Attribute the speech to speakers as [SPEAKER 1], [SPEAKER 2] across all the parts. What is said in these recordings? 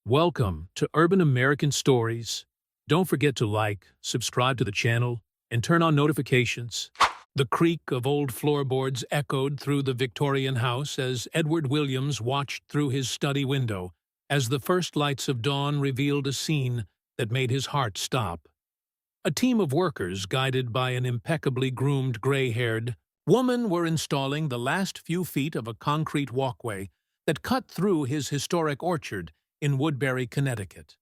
[SPEAKER 1] Welcome to Urban American Stories. Don't forget to like, subscribe to the channel, and turn on notifications. The creak of old floorboards echoed through the Victorian house as Edward Williams watched through his study window as the first lights of dawn revealed a scene that made his heart stop. A team of workers, guided by an impeccably groomed gray-haired woman, were installing the last few feet of a concrete walkway that cut through his historic orchard in Woodbury, Connecticut.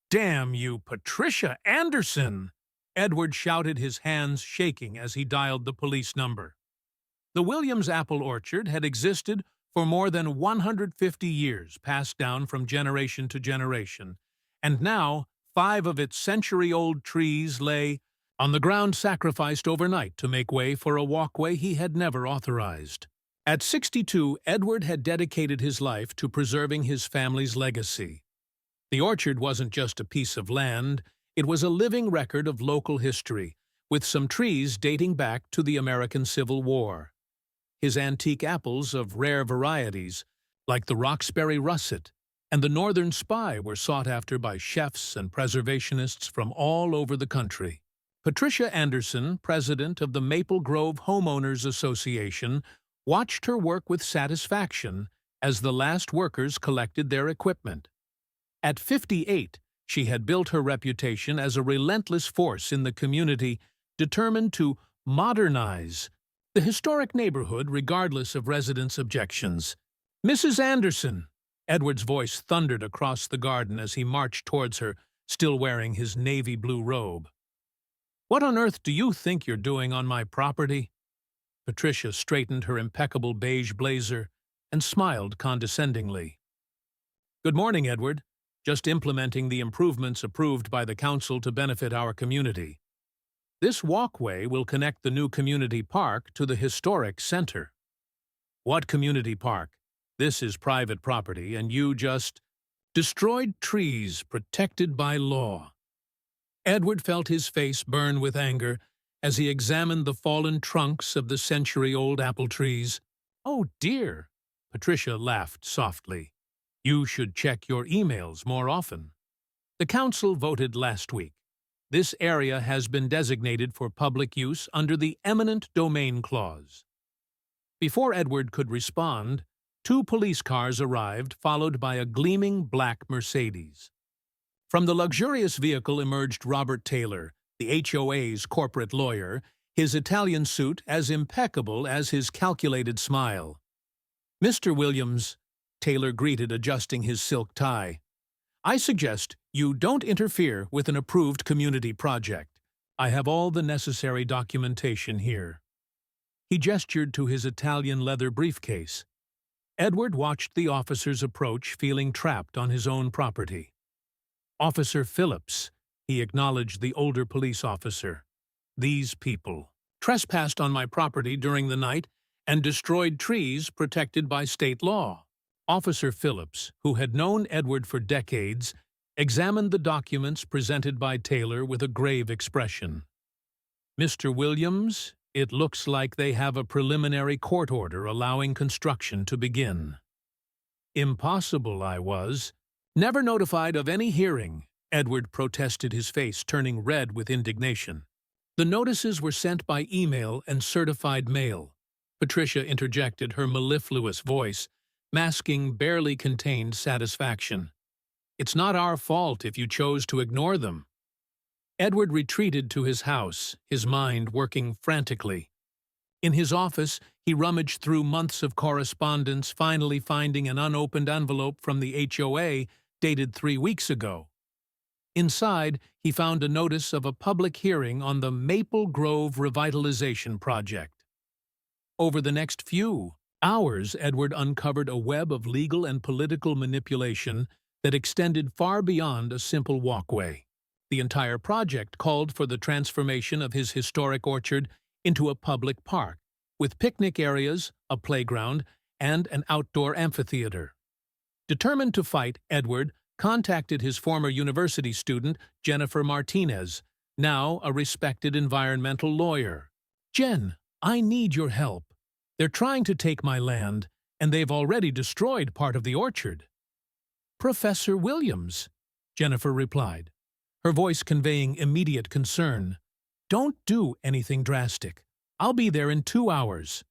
[SPEAKER 1] "Damn you, Patricia Anderson!" Edward shouted, his hands shaking as he dialed the police number. The Williams apple orchard had existed for more than 150 years, passed down from generation to generation, and now 5 of its century-old trees lay on the ground, sacrificed overnight to make way for a walkway he had never authorized. At 62, Edward had dedicated his life to preserving his family's legacy. The orchard wasn't just a piece of land, it was a living record of local history, with some trees dating back to the American Civil War. His antique apples of rare varieties, like the Roxbury Russet and the Northern Spy, were sought after by chefs and preservationists from all over the country. Patricia Anderson, president of the Maple Grove Homeowners Association, watched her work with satisfaction as the last workers collected their equipment. At 58, she had built her reputation as a relentless force in the community, determined to modernize the historic neighborhood regardless of residents' objections. "Mrs. Anderson!" Edward's voice thundered across the garden as he marched towards her, still wearing his navy blue robe. "What on earth do you think you're doing on my property?" Patricia straightened her impeccable beige blazer and smiled condescendingly. "Good morning, Edward. Just implementing the improvements approved by the council to benefit our community. This walkway will connect the new community park to the historic center." "What community park? This is private property, and you just destroyed trees protected by law." Edward felt his face burn with anger as he examined the fallen trunks of the century-old apple trees. "Oh dear," Patricia laughed softly. "You should check your emails more often. The council voted last week. This area has been designated for public use under the eminent domain clause." Before Edward could respond, 2 police cars arrived, followed by a gleaming black Mercedes. From the luxurious vehicle emerged Robert Taylor, the HOA's corporate lawyer, his Italian suit as impeccable as his calculated smile. "Mr. Williams," Taylor greeted, adjusting his silk tie, "I suggest you don't interfere with an approved community project. I have all the necessary documentation here." He gestured to his Italian leather briefcase. Edward watched the officers approach, feeling trapped on his own property. "Officer Phillips," he acknowledged the older police officer. "These people trespassed on my property during the night and destroyed trees protected by state law." Officer Phillips, who had known Edward for decades, examined the documents presented by Taylor with a grave expression. "Mr. Williams, it looks like they have a preliminary court order allowing construction to begin." "Impossible, I was never notified of any hearing," Edward protested, his face turning red with indignation. "The notices were sent by email and certified mail," Patricia interjected, her mellifluous voice masking barely contained satisfaction. "It's not our fault if you chose to ignore them." Edward retreated to his house, his mind working frantically. In his office, he rummaged through months of correspondence, finally finding an unopened envelope from the HOA dated 3 weeks ago. Inside, he found a notice of a public hearing on the Maple Grove Revitalization Project. Over the next few hours, Edward uncovered a web of legal and political manipulation that extended far beyond a simple walkway. The entire project called for the transformation of his historic orchard into a public park, with picnic areas, a playground, and an outdoor amphitheater. Determined to fight, Edward contacted his former university student, Jennifer Martinez, now a respected environmental lawyer. "Jen, I need your help. They're trying to take my land, and they've already destroyed part of the orchard." Professor Williams, Jennifer replied, her voice conveying immediate concern. Don't do anything drastic. I'll be there in 2 hours.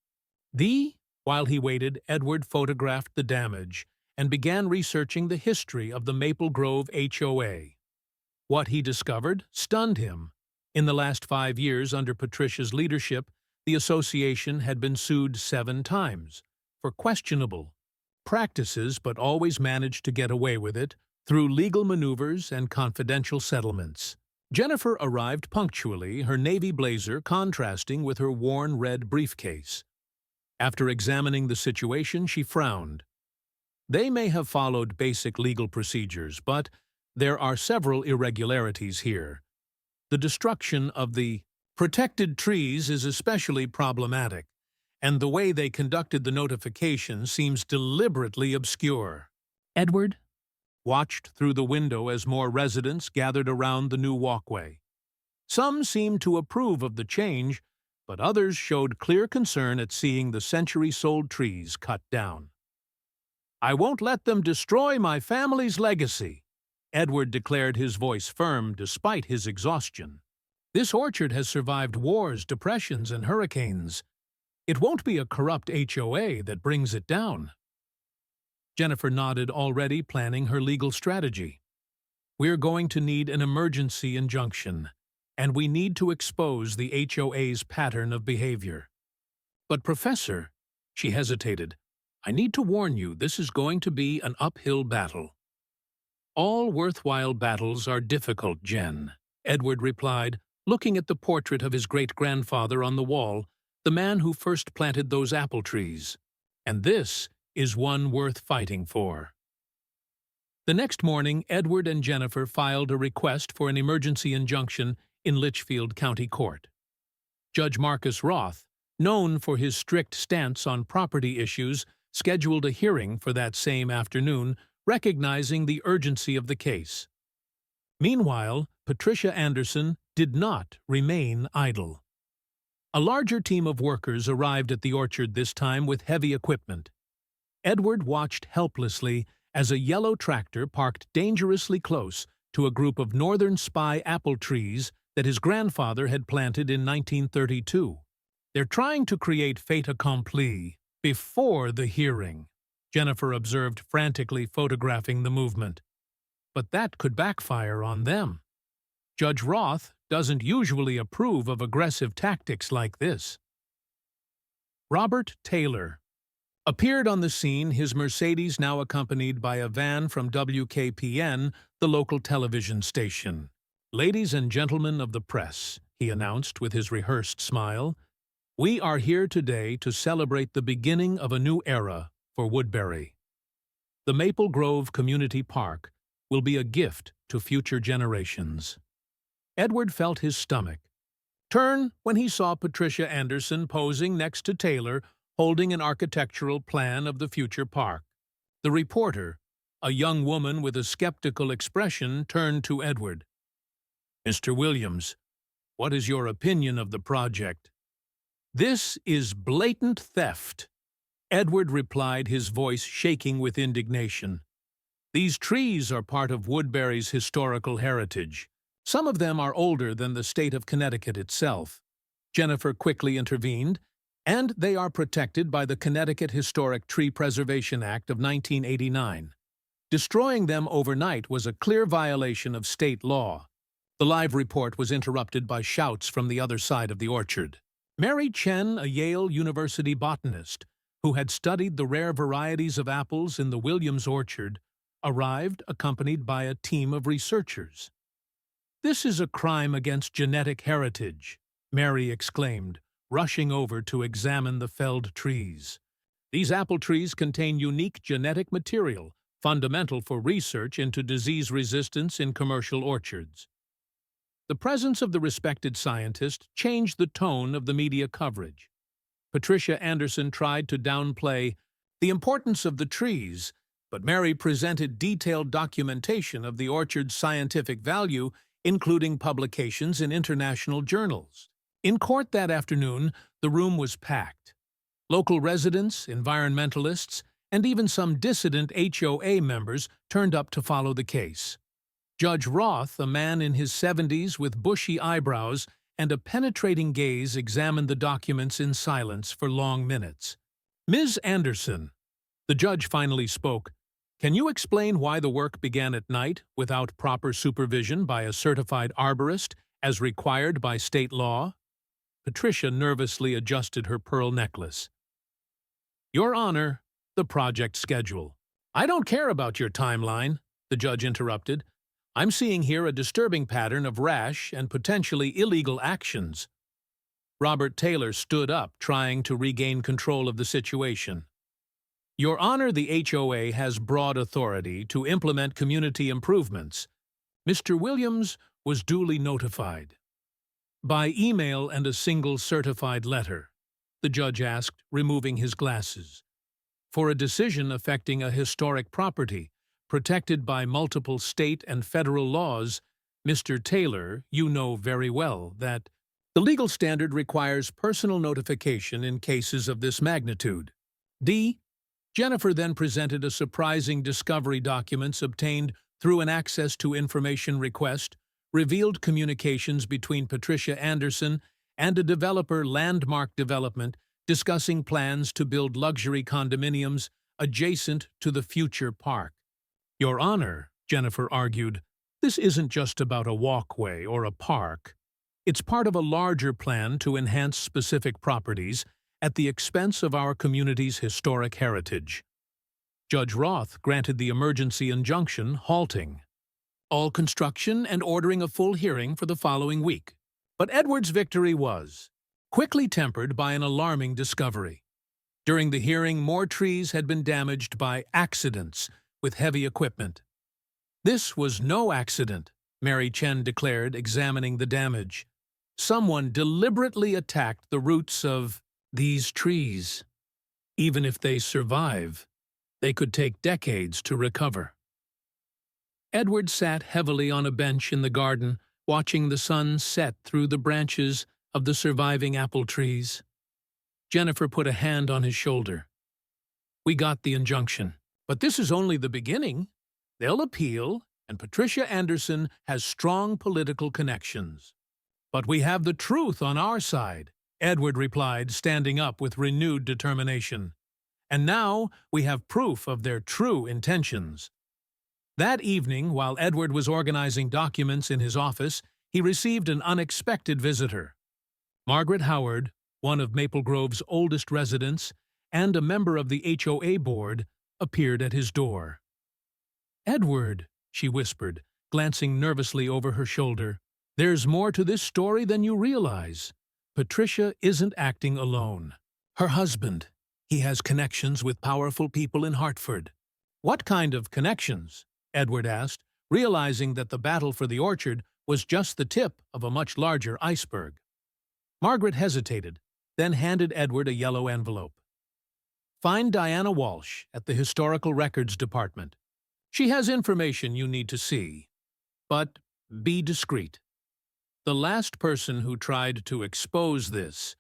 [SPEAKER 1] While he waited, Edward photographed the damage and began researching the history of the Maple Grove HOA. What he discovered stunned him. In the last 5 years under Patricia's leadership, the association had been sued 7 times for questionable practices, but always managed to get away with it through legal maneuvers and confidential settlements. Jennifer arrived punctually, her navy blazer contrasting with her worn red briefcase. After examining the situation, she frowned. They may have followed basic legal procedures, but there are several irregularities here. The destruction of the protected trees is especially problematic, and the way they conducted the notification seems deliberately obscure. Edward watched through the window as more residents gathered around the new walkway. Some seemed to approve of the change, but others showed clear concern at seeing the century-old trees cut down. "I won't let them destroy my family's legacy," Edward declared, his voice firm despite his exhaustion. "This orchard has survived wars, depressions, and hurricanes. It won't be a corrupt HOA that brings it down." Jennifer nodded, already planning her legal strategy. "We're going to need an emergency injunction, and we need to expose the HOA's pattern of behavior." "But Professor," she hesitated, "I need to warn you, this is going to be an uphill battle." "All worthwhile battles are difficult, Jen," Edward replied, looking at the portrait of his great-grandfather on the wall, the man who first planted those apple trees. "And this is one worth fighting for." The next morning, Edward and Jennifer filed a request for an emergency injunction in Litchfield County Court. Judge Marcus Roth, known for his strict stance on property issues, scheduled a hearing for that same afternoon, recognizing the urgency of the case. Meanwhile, Patricia Anderson did not remain idle. A larger team of workers arrived at the orchard this time with heavy equipment. Edward watched helplessly as a yellow tractor parked dangerously close to a group of northern spy apple trees that his grandfather had planted in 1932. "They're trying to create fait accompli before the hearing," Jennifer observed, frantically photographing the movement. "But that could backfire on them. Judge Roth doesn't usually approve of aggressive tactics like this." Robert Taylor appeared on the scene, his Mercedes now accompanied by a van from WKPN, the local television station. "Ladies and gentlemen of the press," he announced with his rehearsed smile, "we are here today to celebrate the beginning of a new era for Woodbury. The Maple Grove Community Park will be a gift to future generations." Edward felt his stomach turn when he saw Patricia Anderson posing next to Taylor, holding an architectural plan of the future park. The reporter, a young woman with a skeptical expression, turned to Edward. "Mr. Williams, what is your opinion of the project?" "This is blatant theft," Edward replied, his voice shaking with indignation. "These trees are part of Woodbury's historical heritage. Some of them are older than the state of Connecticut itself." Jennifer quickly intervened, "and they are protected by the Connecticut Historic Tree Preservation Act of 1989. Destroying them overnight was a clear violation of state law." The live report was interrupted by shouts from the other side of the orchard. Mary Chen, a Yale University botanist, who had studied the rare varieties of apples in the Williams orchard, arrived accompanied by a team of researchers. "This is a crime against genetic heritage," Mary exclaimed, rushing over to examine the felled trees. "These apple trees contain unique genetic material, fundamental for research into disease resistance in commercial orchards." The presence of the respected scientist changed the tone of the media coverage. Patricia Anderson tried to downplay the importance of the trees, but Mary presented detailed documentation of the orchard's scientific value, including publications in international journals. In court that afternoon, the room was packed. Local residents, environmentalists, and even some dissident HOA members turned up to follow the case. Judge Roth, a man in his 70s with bushy eyebrows and a penetrating gaze, examined the documents in silence for long minutes. "Ms. Anderson," the judge finally spoke, "can you explain why the work began at night without proper supervision by a certified arborist as required by state law?" Patricia nervously adjusted her pearl necklace. "Your Honor, the project schedule." "I don't care about your timeline," the judge interrupted. "I'm seeing here a disturbing pattern of rash and potentially illegal actions." Robert Taylor stood up, trying to regain control of the situation. "Your Honor, the HOA has broad authority to implement community improvements. Mr. Williams was duly notified." "By email and a single certified letter?" the judge asked, removing his glasses. "For a decision affecting a historic property, protected by multiple state and federal laws, Mr. Taylor, you know very well that the legal standard requires personal notification in cases of this magnitude." Jennifer then presented a surprising discovery. Documents obtained through an access to information request revealed communications between Patricia Anderson and a developer, Landmark Development, discussing plans to build luxury condominiums adjacent to the future park. "Your Honor," Jennifer argued, "this isn't just about a walkway or a park. It's part of a larger plan to enhance specific properties at the expense of our community's historic heritage." Judge Roth granted the emergency injunction, halting all construction and ordering a full hearing for the following week. But Edward's victory was quickly tempered by an alarming discovery. During the hearing, more trees had been damaged by accidents with heavy equipment. "This was no accident," Mary Chen declared, examining the damage. "Someone deliberately attacked the roots of these trees. Even if they survive, they could take decades to recover." Edward sat heavily on a bench in the garden, watching the sun set through the branches of the surviving apple trees. Jennifer put a hand on his shoulder. "We got the injunction, but this is only the beginning. They'll appeal, and Patricia Anderson has strong political connections." "But we have the truth on our side," Edward replied, standing up with renewed determination. "And now we have proof of their true intentions." That evening, while Edward was organizing documents in his office, he received an unexpected visitor. Margaret Howard, one of Maple Grove's oldest residents and a member of the HOA board, appeared at his door. "Edward," she whispered, glancing nervously over her shoulder, "there's more to this story than you realize. Patricia isn't acting alone. Her husband, he has connections with powerful people in Hartford." "What kind of connections?" Edward asked, realizing that the battle for the orchard was just the tip of a much larger iceberg. Margaret hesitated, then handed Edward a yellow envelope. "Find Diana Walsh at the Historical Records Department. She has information you need to see. But be discreet. The last person who tried to expose this—"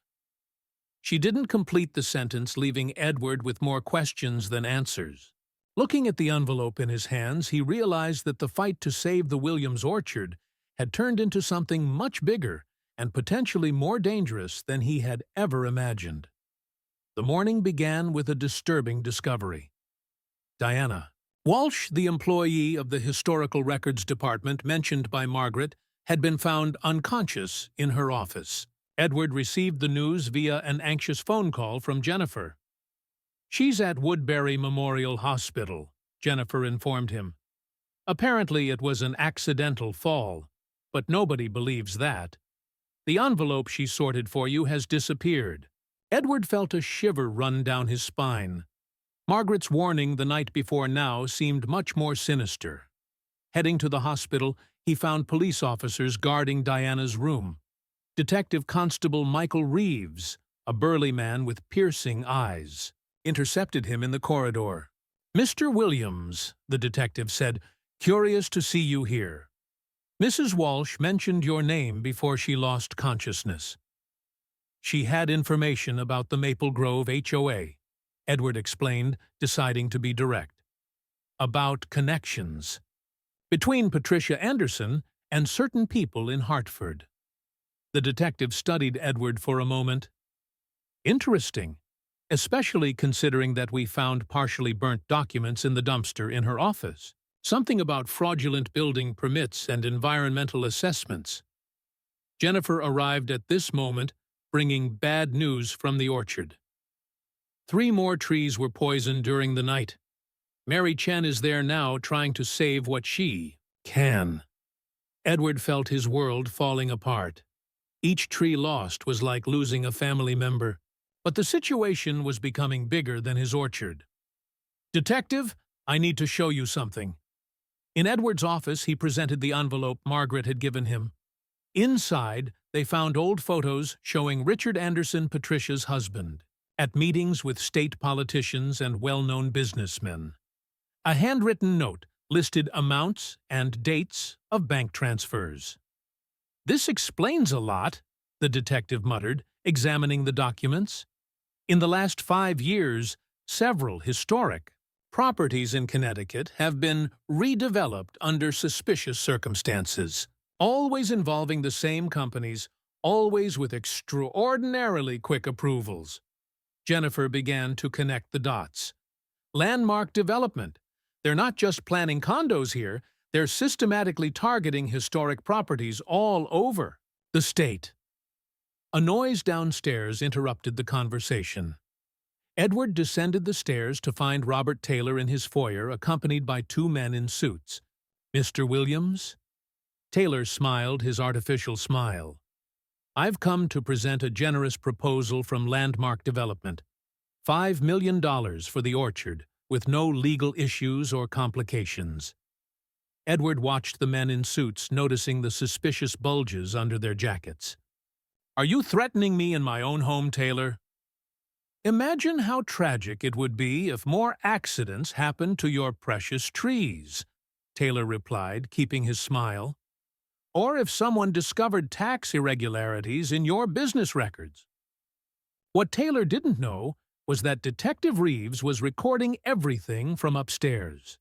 [SPEAKER 1] She didn't complete the sentence, leaving Edward with more questions than answers. Looking at the envelope in his hands, he realized that the fight to save the Williams orchard had turned into something much bigger and potentially more dangerous than he had ever imagined. The morning began with a disturbing discovery. Diana Walsh, the employee of the Historical Records Department mentioned by Margaret, had been found unconscious in her office. Edward received the news via an anxious phone call from Jennifer. "She's at Woodbury Memorial Hospital," Jennifer informed him. "Apparently it was an accidental fall, but nobody believes that. The envelope she sorted for you has disappeared." Edward felt a shiver run down his spine. Margaret's warning the night before now seemed much more sinister. Heading to the hospital, he found police officers guarding Diana's room. Detective Constable Michael Reeves, a burly man with piercing eyes, intercepted him in the corridor. "Mr. Williams," the detective said, "curious to see you here. Mrs. Walsh mentioned your name before she lost consciousness. She had information about the Maple Grove HOA. Edward explained, deciding to be direct. About connections between Patricia Anderson and certain people in Hartford. The detective studied Edward for a moment. Interesting, especially considering that we found partially burnt documents in the dumpster in her office. Something about fraudulent building permits and environmental assessments. Jennifer arrived at this moment, bringing bad news from the orchard. 3 more trees were poisoned during the night. Mary Chen is there now trying to save what she can. Edward felt his world falling apart. Each tree lost was like losing a family member, but the situation was becoming bigger than his orchard. "Detective, I need to show you something." In Edward's office, he presented the envelope Margaret had given him. Inside, they found old photos showing Richard Anderson, Patricia's husband, at meetings with state politicians and well-known businessmen. A handwritten note listed amounts and dates of bank transfers. "This explains a lot," the detective muttered, examining the documents. In the last 5 years, several historic properties in Connecticut have been redeveloped under suspicious circumstances, always involving the same companies, always with extraordinarily quick approvals. Jennifer began to connect the dots. Landmark development. They're not just planning condos here, they're systematically targeting historic properties all over the state. A noise downstairs interrupted the conversation. Edward descended the stairs to find Robert Taylor in his foyer, accompanied by 2 men in suits. "Mr. Williams?" Taylor smiled his artificial smile. "I've come to present a generous proposal from Landmark Development. $5 million for the orchard, with no legal issues or complications." Edward watched the men in suits, noticing the suspicious bulges under their jackets. "Are you threatening me in my own home, Taylor?" "Imagine how tragic it would be if more accidents happened to your precious trees," Taylor replied, keeping his smile. "Or if someone discovered tax irregularities in your business records." What Taylor didn't know was that Detective Reeves was recording everything from upstairs.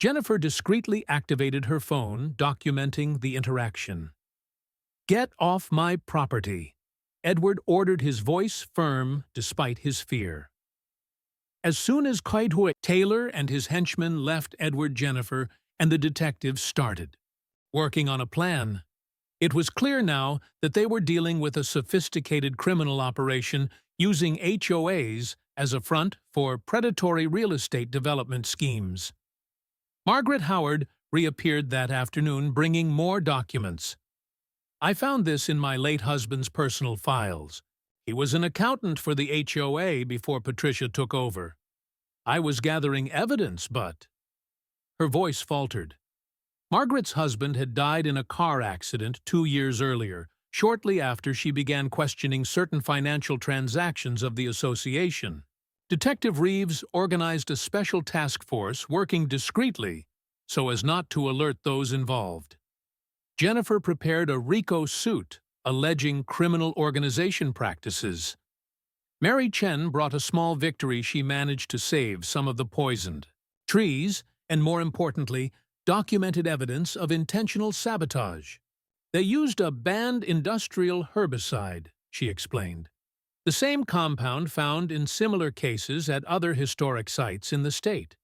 [SPEAKER 1] Jennifer discreetly activated her phone, documenting the interaction. "Get off my property," Edward ordered, his voice firm despite his fear. As soon as Taylor and his henchmen left Edward, Jennifer and the detective started working on a plan. It was clear now that they were dealing with a sophisticated criminal operation using HOAs as a front for predatory real estate development schemes. Margaret Howard reappeared that afternoon, bringing more documents. "I found this in my late husband's personal files. He was an accountant for the HOA before Patricia took over. I was gathering evidence, but—" Her voice faltered. Margaret's husband had died in a car accident 2 years earlier, shortly after she began questioning certain financial transactions of the association. Detective Reeves organized a special task force working discreetly so as not to alert those involved. Jennifer prepared a RICO suit alleging criminal organization practices. Mary Chen brought a small victory. She managed to save some of the poisoned trees and, more importantly, documented evidence of intentional sabotage. "They used a banned industrial herbicide," she explained. "The same compound found in similar cases at other historic sites in the state."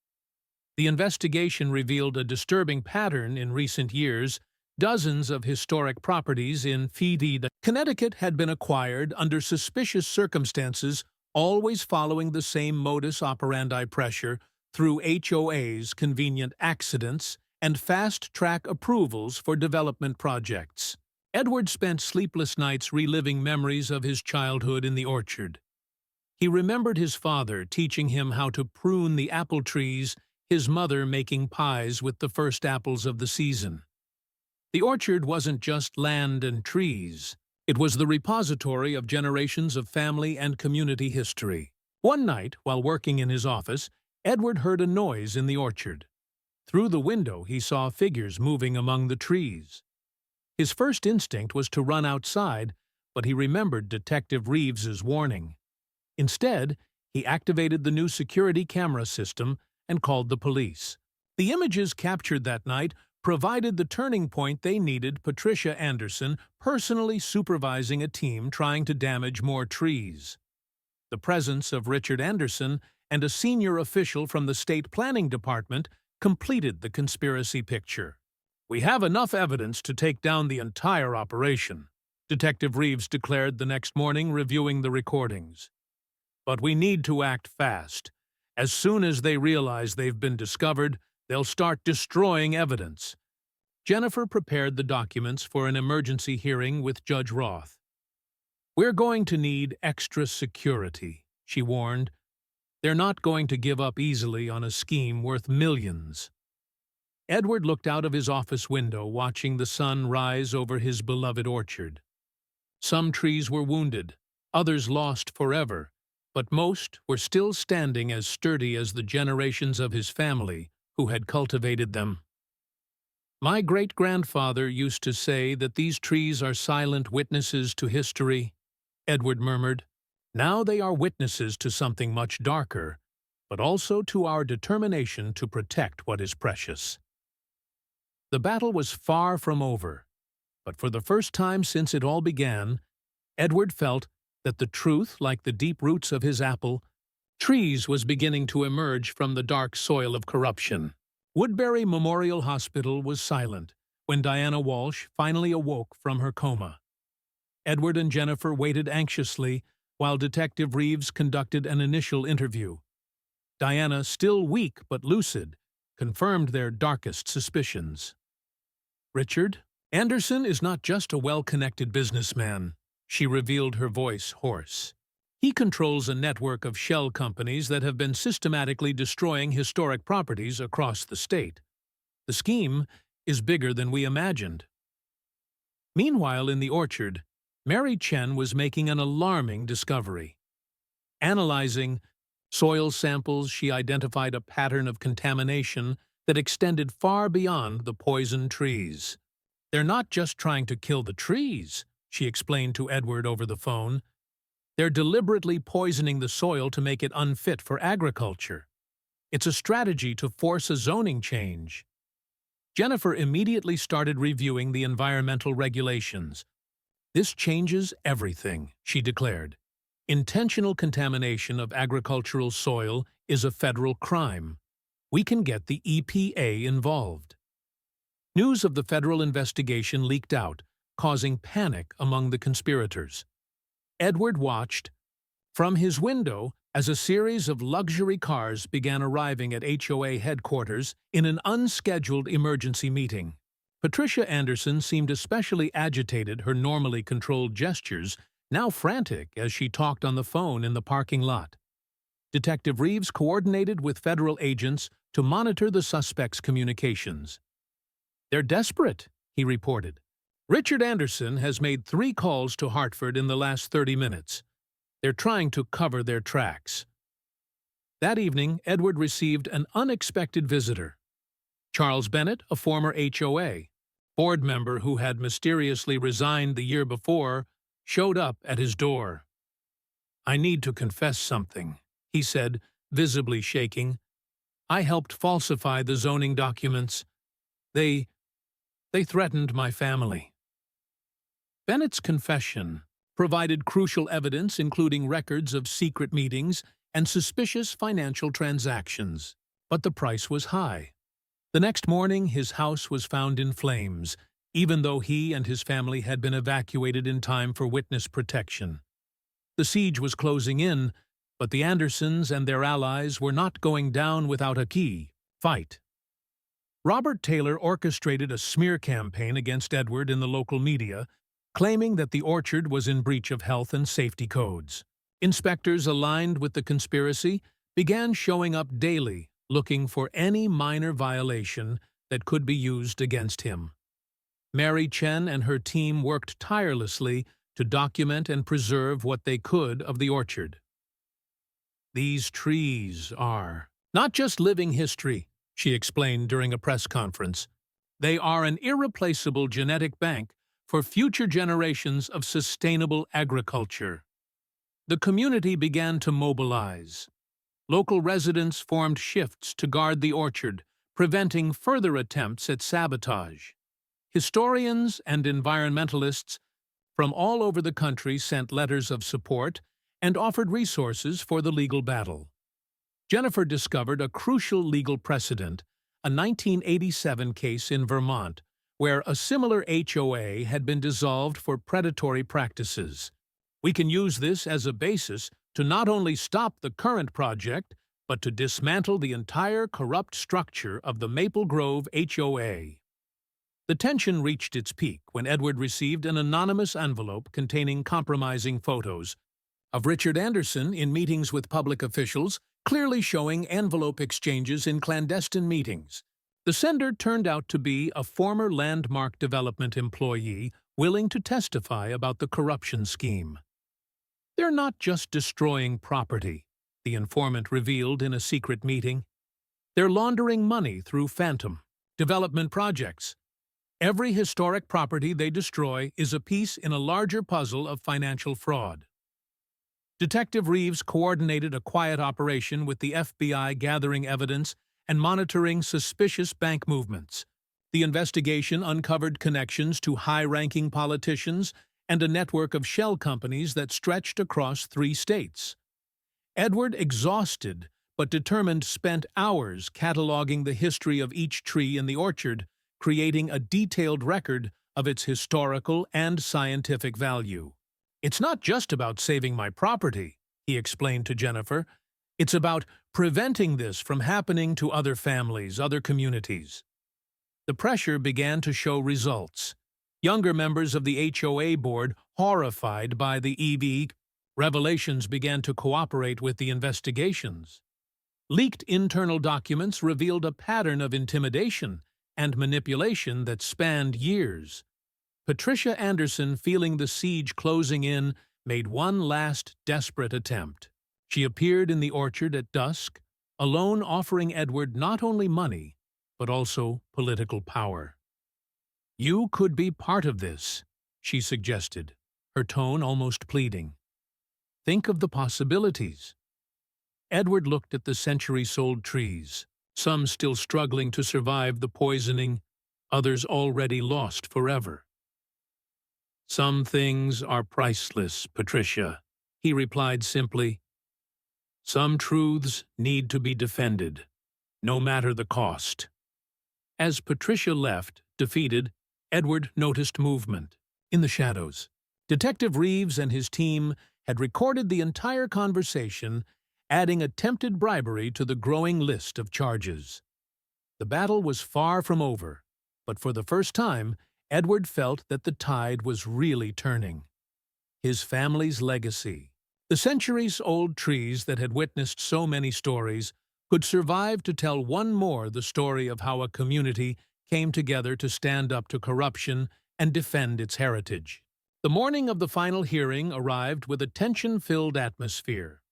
[SPEAKER 1] The investigation revealed a disturbing pattern in recent years. Dozens of historic properties in Connecticut had been acquired under suspicious circumstances, always following the same modus operandi: pressure through HOAs, convenient accidents, and fast-track approvals for development projects. Edward spent sleepless nights reliving memories of his childhood in the orchard. He remembered his father teaching him how to prune the apple trees, his mother making pies with the first apples of the season. The orchard wasn't just land and trees. It was the repository of generations of family and community history. One night, while working in his office, Edward heard a noise in the orchard. Through the window, he saw figures moving among the trees. His first instinct was to run outside, but he remembered Detective Reeves's warning. Instead, He activated the new security camera system and called the police. The images captured that night provided the turning point they needed: Patricia Anderson personally supervising a team trying to damage more trees. The presence of Richard Anderson and a senior official from the State Planning Department completed the conspiracy picture. "We have enough evidence to take down the entire operation," Detective Reeves declared the next morning, reviewing the recordings. "But we need to act fast. As soon as they realize they've been discovered, they'll start destroying evidence." Jennifer prepared the documents for an emergency hearing with Judge Roth. "We're going to need extra security," she warned. "They're not going to give up easily on a scheme worth millions." Edward looked out of his office window, watching the sun rise over his beloved orchard. Some trees were wounded, others lost forever, but most were still standing as sturdy as the generations of his family who had cultivated them. "My great-grandfather used to say that these trees are silent witnesses to history," Edward murmured. "Now they are witnesses to something much darker, but also to our determination to protect what is precious." The battle was far from over, but for the first time since it all began, Edward felt that the truth, like the deep roots of his apple trees, was beginning to emerge from the dark soil of corruption. Woodbury Memorial Hospital was silent when Diana Walsh finally awoke from her coma. Edward and Jennifer waited anxiously while Detective Reeves conducted an initial interview. Diana, still weak but lucid, confirmed their darkest suspicions. "Richard Anderson is not just a well-connected businessman," she revealed, her voice hoarse. "He controls a network of shell companies that have been systematically destroying historic properties across the state. The scheme is bigger than we imagined." Meanwhile, in the orchard, Mary Chen was making an alarming discovery. Analyzing soil samples, she identified a pattern of contamination that extended far beyond the poisoned trees. "They're not just trying to kill the trees," she explained to Edward over the phone. "They're deliberately poisoning the soil to make it unfit for agriculture. It's a strategy to force a zoning change." Jennifer immediately started reviewing the environmental regulations. "This changes everything," she declared. "Intentional contamination of agricultural soil is a federal crime. We can get the EPA involved." News of the federal investigation leaked out, causing panic among the conspirators. Edward watched from his window as a series of luxury cars began arriving at HOA headquarters in an unscheduled emergency meeting. Patricia Anderson seemed especially agitated, her normally controlled gestures now frantic as she talked on the phone in the parking lot. Detective Reeves coordinated with federal agents to monitor the suspects' communications. "They're desperate," he reported. "Richard Anderson has made 3 calls to Hartford in the last 30 minutes. They're trying to cover their tracks." That evening, Edward received an unexpected visitor. Charles Bennett, a former HOA board member who had mysteriously resigned the year before, showed up at his door. "I need to confess something," he said, visibly shaking. "I helped falsify the zoning documents. They threatened my family." Bennett's confession provided crucial evidence, including records of secret meetings and suspicious financial transactions. But the price was high. The next morning, his house was found in flames, even though he and his family had been evacuated in time for witness protection. The siege was closing in, but the Andersons and their allies were not going down without a key fight. Robert Taylor orchestrated a smear campaign against Edward in the local media, claiming that the orchard was in breach of health and safety codes. Inspectors aligned with the conspiracy began showing up daily, looking for any minor violation that could be used against him. Mary Chen and her team worked tirelessly to document and preserve what they could of the orchard. "These trees are not just living history," she explained during a press conference. "They are an irreplaceable genetic bank for future generations of sustainable agriculture." the community began to mobilize. Local residents formed shifts to guard the orchard, preventing further attempts at sabotage. Historians and environmentalists from all over the country sent letters of support and offered resources for the legal battle. Jennifer discovered a crucial legal precedent, a 1987 case in Vermont, where a similar HOA had been dissolved for predatory practices. We can use this as a basis to not only stop the current project, but to dismantle the entire corrupt structure of the Maple Grove HOA. The tension reached its peak when Edward received an anonymous envelope containing compromising photos of Richard Anderson in meetings with public officials, clearly showing envelope exchanges in clandestine meetings. The sender turned out to be a former Landmark Development employee willing to testify about the corruption scheme. They're not just destroying property, the informant revealed in a secret meeting. They're laundering money through phantom development projects. Every historic property they destroy is a piece in a larger puzzle of financial fraud. Detective Reeves coordinated a quiet operation with the FBI, gathering evidence and monitoring suspicious bank movements. The investigation uncovered connections to high-ranking politicians and a network of shell companies that stretched across 3 states. Edward, exhausted but determined, spent hours cataloging the history of each tree in the orchard, creating a detailed record of its historical and scientific value. "It's not just about saving my property," he explained to Jennifer. "It's about preventing this from happening to other families, other communities." The pressure began to show results. Younger members of the HOA board, horrified by the EV revelations, began to cooperate with the investigations. Leaked internal documents revealed a pattern of intimidation and manipulation that spanned years. Patricia Anderson, feeling the siege closing in, made one last desperate attempt. She appeared in the orchard at dusk, alone, offering Edward not only money, but also political power. "You could be part of this," she suggested, her tone almost pleading. "Think of the possibilities." Edward looked at the centuries-old trees, some still struggling to survive the poisoning, others already lost forever. "Some things are priceless, Patricia," he replied simply. "Some truths need to be defended, no matter the cost." As Patricia left, defeated, Edward noticed movement in the shadows. Detective Reeves and his team had recorded the entire conversation, adding attempted bribery to the growing list of charges. The battle was far from over, but for the first time, Edward felt that the tide was really turning. His family's legacy, the centuries-old trees that had witnessed so many stories, could survive to tell one more, the story of how a community came together to stand up to corruption and defend its heritage. The morning of the final hearing arrived with a tension-filled atmosphere.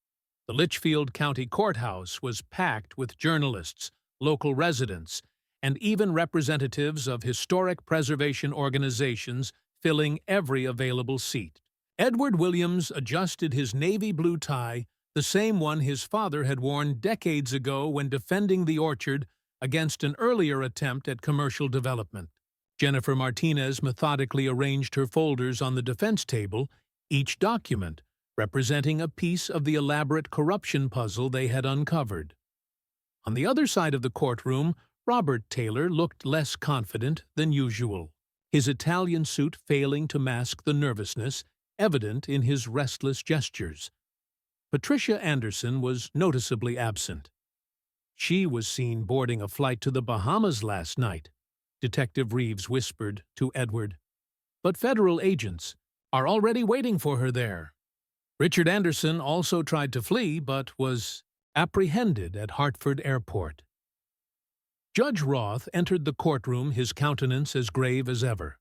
[SPEAKER 1] The Litchfield County Courthouse was packed with journalists, local residents, and even representatives of historic preservation organizations filling every available seat. Edward Williams adjusted his navy blue tie, the same one his father had worn decades ago when defending the orchard against an earlier attempt at commercial development. Jennifer Martinez methodically arranged her folders on the defense table, each document representing a piece of the elaborate corruption puzzle they had uncovered. On the other side of the courtroom, Robert Taylor looked less confident than usual, his Italian suit failing to mask the nervousness evident in his restless gestures. Patricia Anderson was noticeably absent. "She was seen boarding a flight to the Bahamas last night," Detective Reeves whispered to Edward. "But federal agents are already waiting for her there." Richard Anderson also tried to flee, but was apprehended at Hartford Airport. Judge Roth entered the courtroom, his countenance as grave as ever.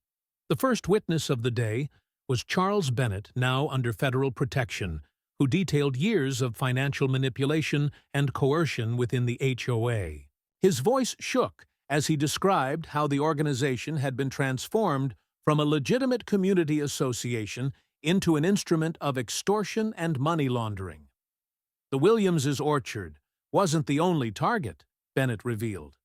[SPEAKER 1] The first witness of the day was Charles Bennett, now under federal protection, who detailed years of financial manipulation and coercion within the HOA. His voice shook as he described how the organization had been transformed from a legitimate community association into an instrument of extortion and money laundering. The Williamses' orchard wasn't the only target, Bennett revealed.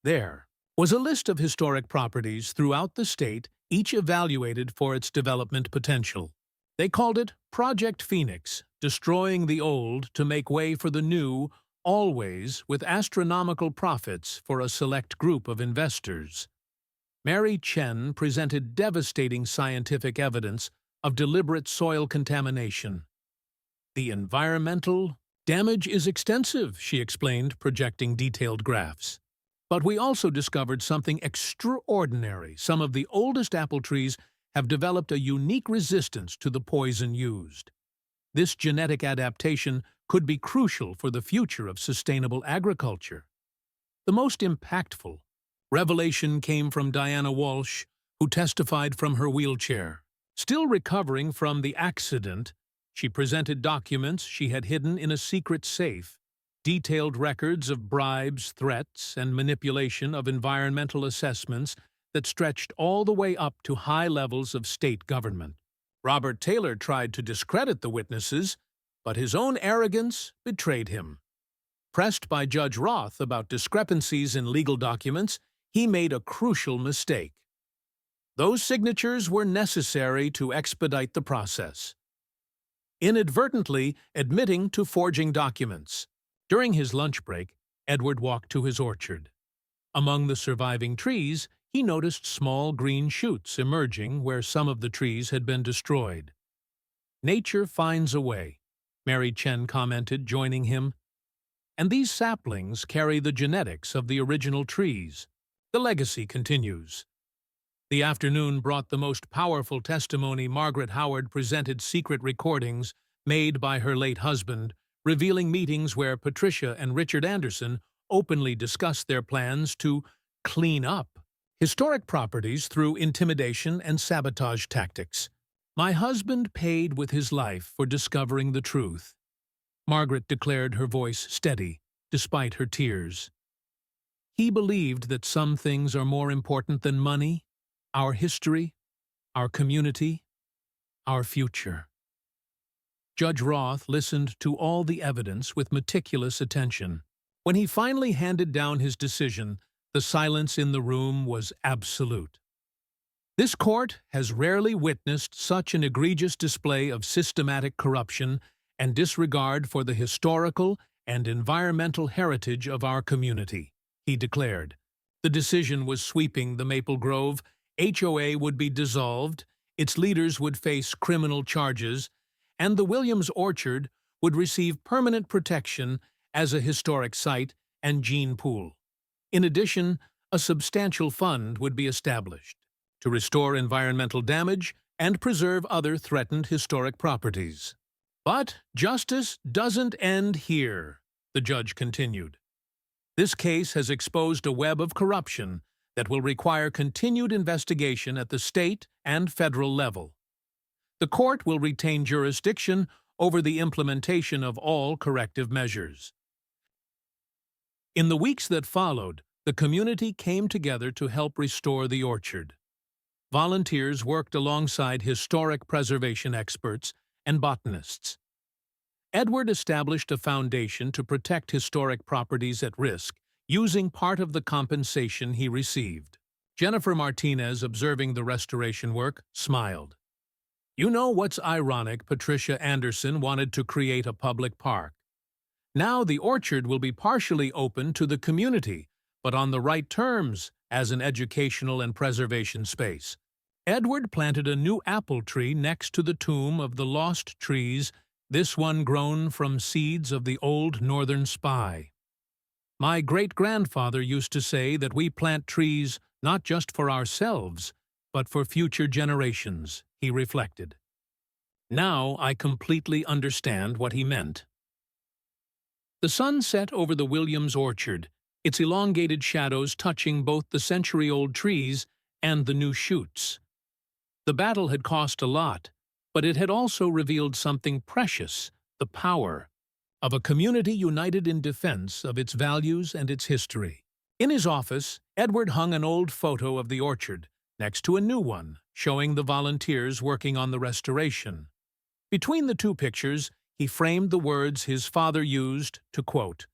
[SPEAKER 1] There was a list of historic properties throughout the state, each evaluated for its development potential. They called it Project Phoenix, destroying the old to make way for the new, always with astronomical profits for a select group of investors. Mary Chen presented devastating scientific evidence of deliberate soil contamination. The environmental damage is extensive, she explained, projecting detailed graphs. But we also discovered something extraordinary. Some of the oldest apple trees have developed a unique resistance to the poison used. This genetic adaptation could be crucial for the future of sustainable agriculture. The most impactful revelation came from Diana Walsh, who testified from her wheelchair. Still recovering from the accident, she presented documents she had hidden in a secret safe, detailed records of bribes, threats, and manipulation of environmental assessments that stretched all the way up to high levels of state government. Robert Taylor tried to discredit the witnesses, but his own arrogance betrayed him. Pressed by Judge Roth about discrepancies in legal documents, he made a crucial mistake. Those signatures were necessary to expedite the process, inadvertently admitting to forging documents. During his lunch break, Edward walked to his orchard. Among the surviving trees, he noticed small green shoots emerging where some of the trees had been destroyed. "Nature finds a way," Mary Chen commented, joining him. "And these saplings carry the genetics of the original trees. The legacy continues." The afternoon brought the most powerful testimony. Margaret Howard presented secret recordings made by her late husband, revealing meetings where Patricia and Richard Anderson openly discussed their plans to clean up historic properties through intimidation and sabotage tactics. "My husband paid with his life for discovering the truth," Margaret declared, her voice steady, despite her tears. "He believed that some things are more important than money, our history, our community, our future." Judge Roth listened to all the evidence with meticulous attention. When he finally handed down his decision, the silence in the room was absolute. This court has rarely witnessed such an egregious display of systematic corruption and disregard for the historical and environmental heritage of our community, he declared. The decision was sweeping. The Maple Grove HOA would be dissolved, its leaders would face criminal charges, and the Williams Orchard would receive permanent protection as a historic site and gene pool. In addition, a substantial fund would be established to restore environmental damage and preserve other threatened historic properties. "But justice doesn't end here," the judge continued. "This case has exposed a web of corruption that will require continued investigation at the state and federal level. The court will retain jurisdiction over the implementation of all corrective measures." In the weeks that followed, the community came together to help restore the orchard. Volunteers worked alongside historic preservation experts and botanists. Edward established a foundation to protect historic properties at risk, using part of the compensation he received. Jennifer Martinez, observing the restoration work, smiled. "You know what's ironic? Patricia Anderson wanted to create a public park. Now the orchard will be partially open to the community, but on the right terms, as an educational and preservation space. Edward planted a new apple tree next to the tomb of the lost trees, this one grown from seeds of the old northern spy. My great-grandfather used to say that we plant trees not just for ourselves, but for future generations," he reflected. "Now I completely understand what he meant." The sun set over the Williams Orchard, its elongated shadows touching both the century-old trees and the new shoots. The battle had cost a lot, but it had also revealed something precious: the power of a community united in defense of its values and its history. In his office, Edward hung an old photo of the orchard, next to a new one, showing the volunteers working on the restoration. Between the two pictures, he framed the words his father used to quote,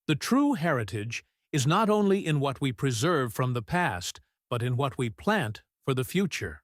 [SPEAKER 1] "The true heritage is not only in what we preserve from the past, but in what we plant for the future."